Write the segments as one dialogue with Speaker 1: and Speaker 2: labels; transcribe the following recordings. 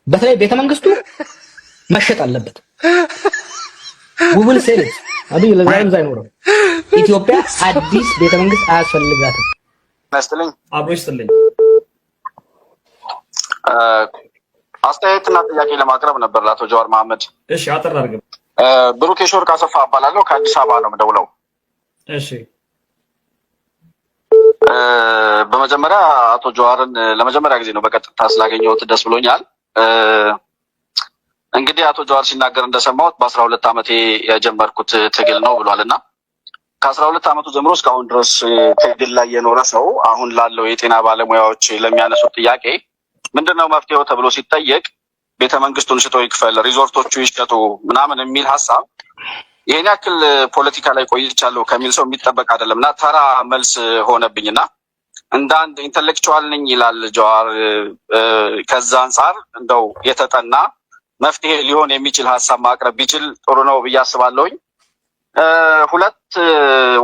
Speaker 1: በተለይ ቤተ መንግስቱ መሸጥ አለበት። ውብል ሴት አብይ ለዛሬም ሳይኖረው ኢትዮጵያ አዲስ ቤተ መንግስት አያስፈልጋትም።
Speaker 2: መስልኝ
Speaker 1: አብሮ ይስጥልኝ።
Speaker 2: አስተያየትና ጥያቄ ለማቅረብ ነበር ለአቶ ጀዋር መሐመድ።
Speaker 1: እሺ አጠር አድርገው።
Speaker 2: ብሩክ የሾርቅ አሰፋ እባላለሁ ከአዲስ አበባ ነው የምደውለው።
Speaker 1: እሺ
Speaker 2: በመጀመሪያ አቶ ጀዋርን ለመጀመሪያ ጊዜ ነው በቀጥታ ስላገኘሁት ደስ ብሎኛል። እንግዲህ አቶ ጀዋር ሲናገር እንደሰማሁት በ12 ዓመቴ የጀመርኩት ትግል ነው ብሏልና ከ12 ዓመቱ ጀምሮ እስካሁን ድረስ ትግል ላይ የኖረ ሰው አሁን ላለው የጤና ባለሙያዎች ለሚያነሱት ጥያቄ ምንድነው መፍትሄው ተብሎ ሲጠየቅ ቤተ መንግስቱን ሽጦ ይክፈል፣ ሪዞርቶቹ ይሸጡ ምናምን የሚል ሀሳብ ይሄን ያክል ፖለቲካ ላይ ቆይቻለሁ ከሚል ሰው የሚጠበቅ አይደለም እና ተራ መልስ ሆነብኝና እንደ አንድ ኢንተሌክቹዋል ነኝ ይላል ጀዋር። ከዛ አንጻር እንደው የተጠና መፍትሄ ሊሆን የሚችል ሀሳብ ማቅረብ ቢችል ጥሩ ነው ብዬ አስባለሁኝ። ሁለት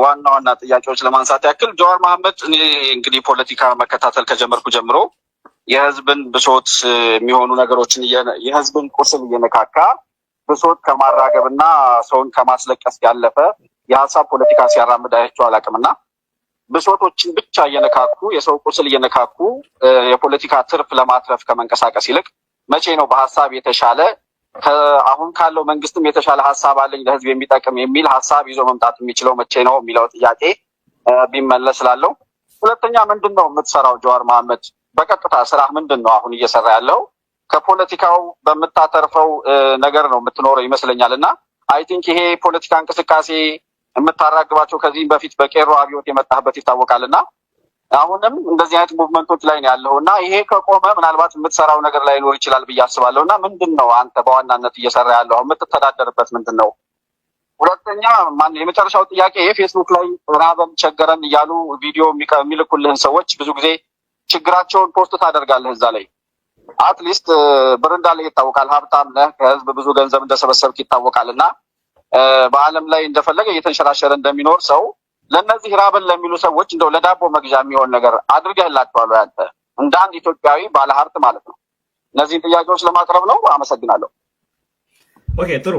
Speaker 2: ዋና ዋና ጥያቄዎች ለማንሳት ያክል ጀዋር መሐመድ እኔ እንግዲህ ፖለቲካ መከታተል ከጀመርኩ ጀምሮ የህዝብን ብሶት የሚሆኑ ነገሮችን የህዝብን ቁስል እየነካካ ብሶት ከማራገብና ሰውን ከማስለቀስ ያለፈ የሀሳብ ፖለቲካ ሲያራምድ አይቼው አላውቅምና ብሶቶችን ብቻ እየነካኩ የሰው ቁስል እየነካኩ የፖለቲካ ትርፍ ለማትረፍ ከመንቀሳቀስ ይልቅ መቼ ነው በሀሳብ የተሻለ አሁን ካለው መንግስትም የተሻለ ሀሳብ አለኝ ለህዝብ የሚጠቅም የሚል ሀሳብ ይዞ መምጣት የሚችለው መቼ ነው የሚለው ጥያቄ ቢመለስ ስላለው። ሁለተኛ ምንድን ነው የምትሰራው ጀዋር መሐመድ? በቀጥታ ስራ ምንድን ነው አሁን እየሰራ ያለው? ከፖለቲካው በምታተርፈው ነገር ነው የምትኖረው ይመስለኛል እና አይ ቲንክ ይሄ ፖለቲካ እንቅስቃሴ የምታራግባቸው ከዚህም በፊት በቄሮ አብዮት የመጣህበት ይታወቃልና አሁንም እንደዚህ አይነት ሙቭመንቶች ላይ ነው ያለው እና ይሄ ከቆመ ምናልባት የምትሰራው ነገር ላይ ሊኖር ይችላል ብዬ አስባለሁ እና ምንድን ነው አንተ በዋናነት እየሰራ ያለው የምትተዳደርበት ምንድን ነው? ሁለተኛ የመጨረሻው ጥያቄ ፌስቡክ ላይ ራበን ቸገረን እያሉ ቪዲዮ የሚልኩልህን ሰዎች ብዙ ጊዜ ችግራቸውን ፖስት ታደርጋለህ እዛ ላይ አትሊስት ብር እንዳለህ ይታወቃል፣ ሀብታም ነህ፣ ከህዝብ ብዙ ገንዘብ እንደሰበሰብክ ይታወቃል እና በአለም ላይ እንደፈለገ እየተንሸራሸረ እንደሚኖር ሰው ለእነዚህ ራበን ለሚሉ ሰዎች እንደው ለዳቦ መግዣ የሚሆን ነገር አድርገህላቸዋል አንተ እንደ አንድ ኢትዮጵያዊ ባለሀብት ማለት ነው? እነዚህን ጥያቄዎች ለማቅረብ ነው። አመሰግናለሁ።
Speaker 1: ኦኬ ጥሩ።